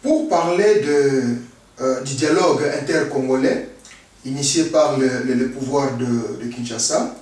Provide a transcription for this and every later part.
pour parler du dialogue intercongolais initié par le pouvoir de Kinshasa.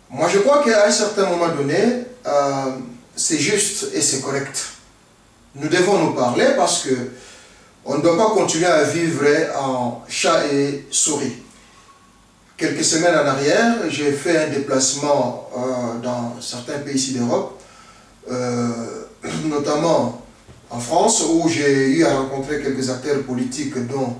Moi, je crois qu'à un certain moment donné, c'est juste et c'est correct. Nous devons nous parler parce que on ne doit pas continuer à vivre en chat et souris. Quelques semaines en arrière, j'ai fait un déplacement dans certains pays ici d'Europe, notamment en France, où j'ai eu à rencontrer quelques acteurs politiques, dont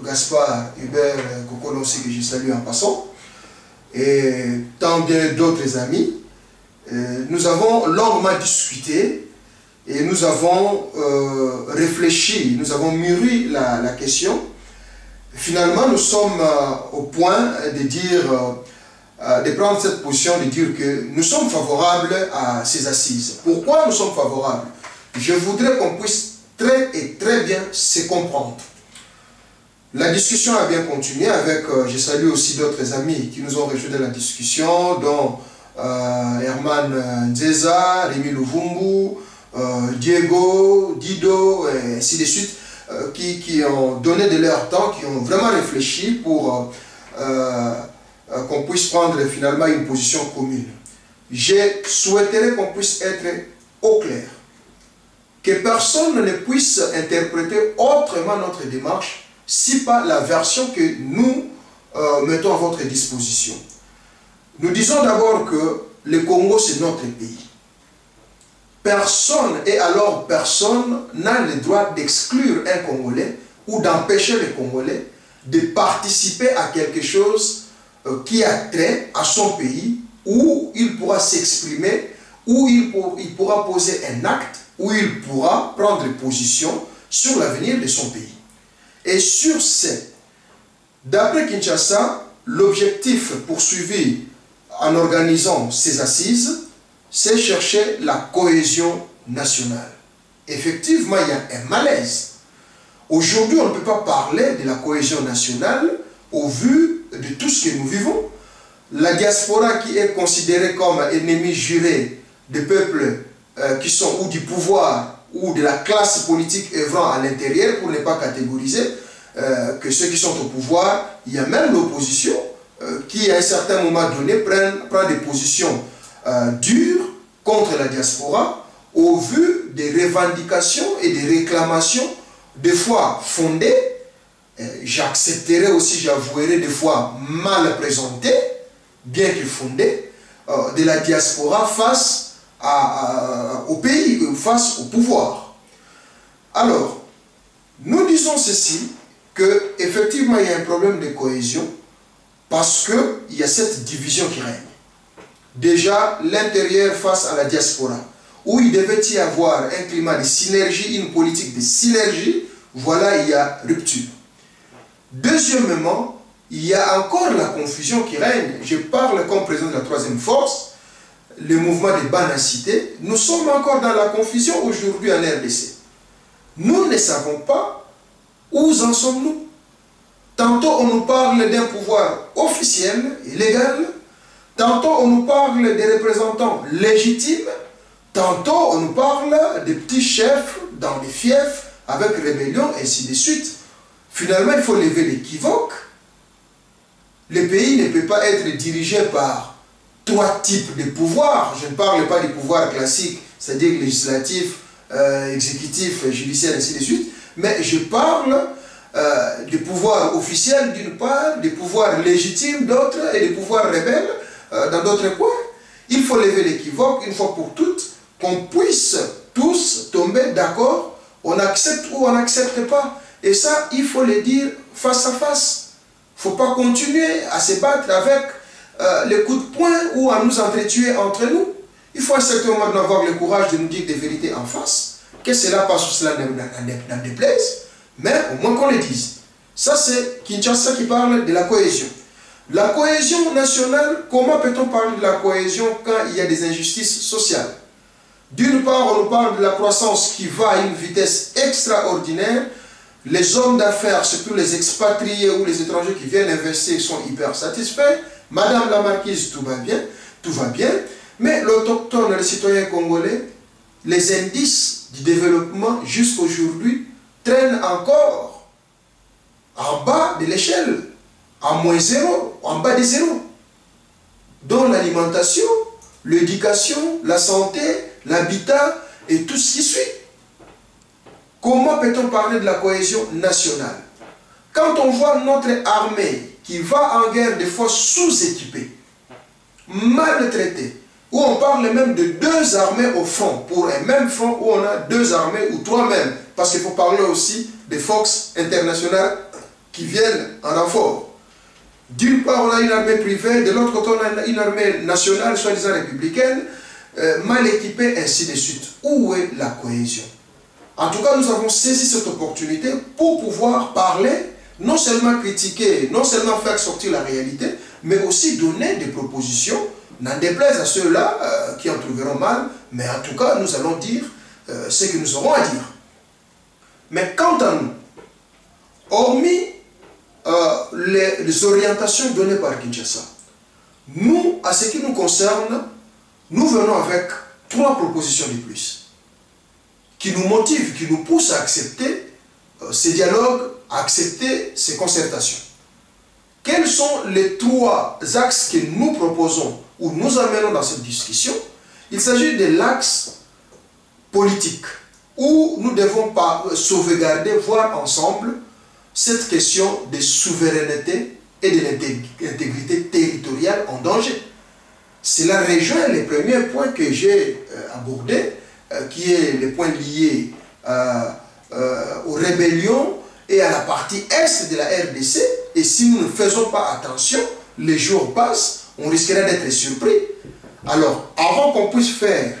Gaspard Hubert Kokolossi, que je salue en passant, et tant bien d'autres amis. Nous avons longuement discuté et nous avons réfléchi, nous avons mûri la question. Finalement, nous sommes au point de dire, de prendre cette position, de dire que nous sommes favorables à ces assises. Pourquoi nous sommes favorables? Je voudrais qu'on puisse très bien se comprendre. La discussion a bien continué avec, je salue aussi d'autres amis qui nous ont rejoints dans la discussion, dont Herman Nzeza, Rémi Louvumbu, Diego, Dido, et ainsi de suite, qui ont donné de leur temps, qui ont vraiment réfléchi pour qu'on puisse prendre finalement une position commune. Je souhaiterais qu'on puisse être au clair, que personne ne puisse interpréter autrement notre démarche, si pas la version que nous mettons à votre disposition. Nous disons d'abord que le Congo, c'est notre pays. Personne, et alors personne, n'a le droit d'exclure un Congolais ou d'empêcher le Congolais de participer à quelque chose qui a trait à son pays, où il pourra s'exprimer, où il pourra poser un acte, où il pourra prendre position sur l'avenir de son pays. Et sur ce, d'après Kinshasa, l'objectif poursuivi en organisant ces assises, c'est chercher la cohésion nationale. Effectivement, il y a un malaise. Aujourd'hui, on ne peut pas parler de la cohésion nationale au vu de tout ce que nous vivons. La diaspora qui est considérée comme ennemi juré des peuples qui sont ou du pouvoir ou de la classe politique œuvrant à l'intérieur, pour ne pas catégoriser que ceux qui sont au pouvoir, il y a même l'opposition qui à un certain moment donné prend des positions dures contre la diaspora au vu des revendications et des réclamations des fois fondées, j'accepterai aussi, j'avouerai des fois mal présentées, bien que fondées, de la diaspora face au pays, face au pouvoir. Alors, nous disons ceci, qu'effectivement il y a un problème de cohésion parce qu'il y a cette division qui règne. Déjà, l'intérieur face à la diaspora, où il devait y avoir un climat de synergie, une politique de synergie, voilà, il y a rupture. Deuxièmement, il y a encore la confusion qui règne. Je parle comme président de la troisième force, le mouvement des Banacité. Nous sommes encore dans la confusion aujourd'hui en RDC. Nous ne savons pas où en sommes-nous. Tantôt on nous parle d'un pouvoir officiel et légal, tantôt on nous parle des représentants légitimes, tantôt on nous parle des petits chefs dans des fiefs avec rébellion, et ainsi de suite. Finalement, il faut lever l'équivoque. Le pays ne peut pas être dirigé par trois types de pouvoirs. Je ne parle pas des pouvoirs classiques, c'est-à-dire législatif, exécutif, judiciaire, ainsi de suite, mais je parle des pouvoirs officiels d'une part, des pouvoirs légitimes d'autres, et des pouvoirs rebelles dans d'autres coins. Il faut lever l'équivoque une fois pour toutes, qu'on puisse tous tomber d'accord, on accepte ou on n'accepte pas. Et ça, il faut le dire face à face. Il ne faut pas continuer à se battre avec les coups de poing ou à nous entretuer entre nous. Il faut à un certain moment avoir le courage de nous dire des vérités en face, que cela passe ou cela n'en déplaise, mais au moins qu'on le dise. Ça, c'est Kinshasa qui parle de la cohésion. La cohésion nationale, comment peut-on parler de la cohésion quand il y a des injustices sociales? D'une part, on nous parle de la croissance qui va à une vitesse extraordinaire. Les hommes d'affaires, surtout les expatriés ou les étrangers qui viennent investir, sont hyper satisfaits. Madame la marquise, tout va bien, mais l'autochtone, le citoyen congolais, les indices du développement jusqu'aujourd'hui traînent encore en bas de l'échelle, en moins zéro, en bas de zéro, dont l'alimentation, l'éducation, la santé, l'habitat et tout ce qui suit. Comment peut-on parler de la cohésion nationale? Quand on voit notre armée qui va en guerre des fois sous-équipée, maltraitée, où on parle même de deux armées au front, pour un même front où on a deux armées ou trois même, parce qu'il faut parler aussi des forces internationales qui viennent en renfort. D'une part, on a une armée privée, de l'autre côté, on a une armée nationale, soi-disant républicaine, mal équipée, ainsi de suite. Où est la cohésion? En tout cas, nous avons saisi cette opportunité pour pouvoir parler, non seulement critiquer, non seulement faire sortir la réalité, mais aussi donner des propositions, n'en déplaise à ceux-là qui en trouveront mal, mais en tout cas, nous allons dire ce que nous aurons à dire. Mais quant à nous, hormis les orientations données par Kinshasa, nous, à ce qui nous concerne, nous venons avec trois propositions de plus qui nous motivent, qui nous poussent à accepter ces dialogues, à accepter ces concertations. Quels sont les trois axes que nous proposons ou nous amenons dans cette discussion? Il s'agit de l'axe politique, où nous devons sauvegarder, voir ensemble cette question de souveraineté et de l'intégrité territoriale en danger. Cela rejoint les premiers points que j'ai abordés, qui est les points liés aux rébellions et à la partie est de la RDC. Et si nous ne faisons pas attention, les jours passent, on risquerait d'être surpris. Alors, avant qu'on puisse faire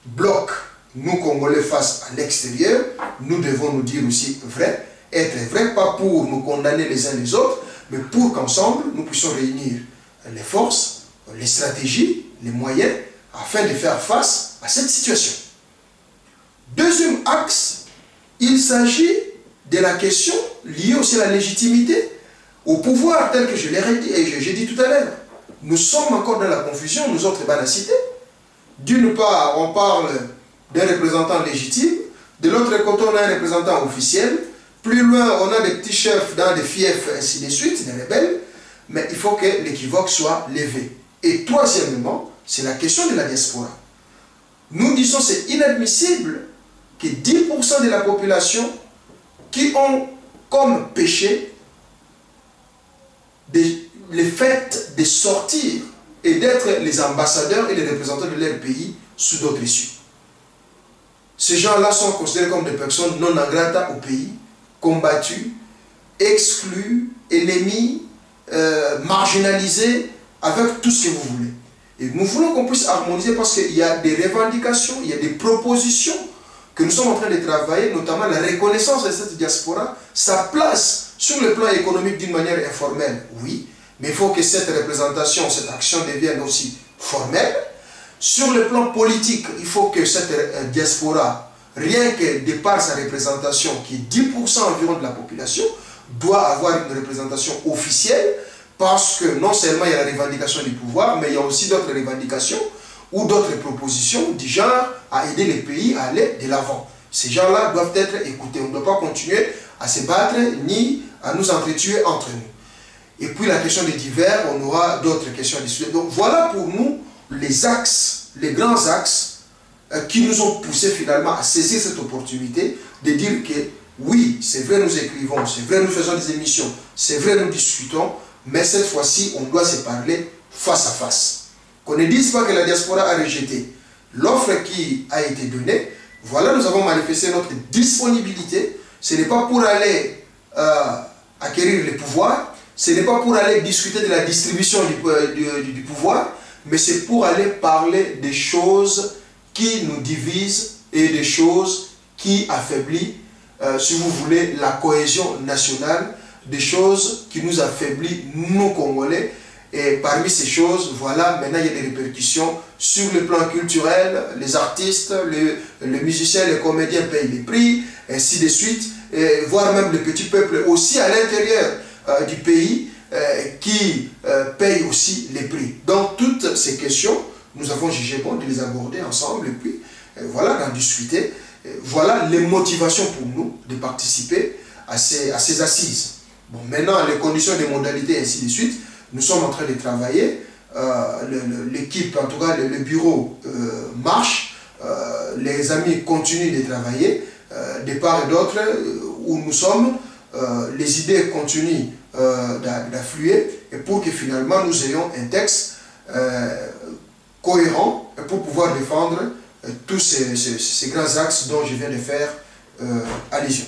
bloc, nous Congolais face à l'extérieur, nous devons nous dire aussi vrai, être vrai, pas pour nous condamner les uns les autres, mais pour qu'ensemble, nous puissions réunir les forces, les stratégies, les moyens, afin de faire face à cette situation. Deuxième axe, il s'agit de la question liée aussi à la légitimité, au pouvoir tel que je l'ai dit et j'ai dit tout à l'heure. Nous sommes encore dans la confusion, nous autres banacité. D'une part, on parle d'un représentant légitime, de l'autre côté, on a un représentant officiel, plus loin, on a des petits chefs dans des fiefs, ainsi de suite, des rebelles, mais il faut que l'équivoque soit levé. Et troisièmement, c'est la question de la diaspora. Nous disons que c'est inadmissible que 10% de la population qui ont comme péché le fait de sortir et d'être les ambassadeurs et les représentants de leur pays sous d'autres issues. Ces gens-là sont considérés comme des personnes non grata au pays, combattus, exclus, ennemis, marginalisés, avec tout ce que vous voulez. Et nous voulons qu'on puisse harmoniser parce qu'il y a des revendications, il y a des propositions que nous sommes en train de travailler, notamment la reconnaissance de cette diaspora, sa place sur le plan économique d'une manière informelle, oui, mais il faut que cette représentation, cette action devienne aussi formelle. Sur le plan politique, il faut que cette diaspora, rien que de par sa représentation, qui est 10% environ de la population, doit avoir une représentation officielle, parce que non seulement il y a la revendication du pouvoir, mais il y a aussi d'autres revendications ou d'autres propositions du genre à aider les pays à aller de l'avant. Ces gens-là doivent être écoutés. On ne doit pas continuer à se battre ni à nous entretuer entre nous. Et puis la question des divers, on aura d'autres questions à discuter. Donc voilà pour nous les axes, les grands axes qui nous ont poussé finalement à saisir cette opportunité de dire que oui, c'est vrai nous écrivons, c'est vrai nous faisons des émissions, c'est vrai nous discutons, mais cette fois-ci on doit se parler face à face. Qu'on ne dise pas que la diaspora a rejeté l'offre qui a été donnée. Voilà, nous avons manifesté notre disponibilité. Ce n'est pas pour aller acquérir le pouvoir, ce n'est pas pour aller discuter de la distribution du pouvoir, mais c'est pour aller parler des choses qui nous divisent et des choses qui affaiblissent, si vous voulez, la cohésion nationale, des choses qui nous affaiblissent, nous Congolais. Et parmi ces choses, voilà, maintenant il y a des répercussions sur le plan culturel, les artistes, les musiciens, les comédiens payent les prix, ainsi de suite, et voire même le petit peuple aussi à l'intérieur du pays qui paye aussi les prix. Donc toutes ces questions, nous avons jugé bon de les aborder ensemble et puis voilà, d'en discuter. Voilà les motivations pour nous de participer à ces assises. Bon, maintenant, les conditions, les modalités, et ainsi de suite, nous sommes en train de travailler. L'équipe, en tout cas le bureau marche. Les amis continuent de travailler de part et d'autre où nous sommes. Les idées continuent d'affluer et pour que finalement nous ayons un texte cohérent pour pouvoir défendre tous ces grands axes dont je viens de faire allusion.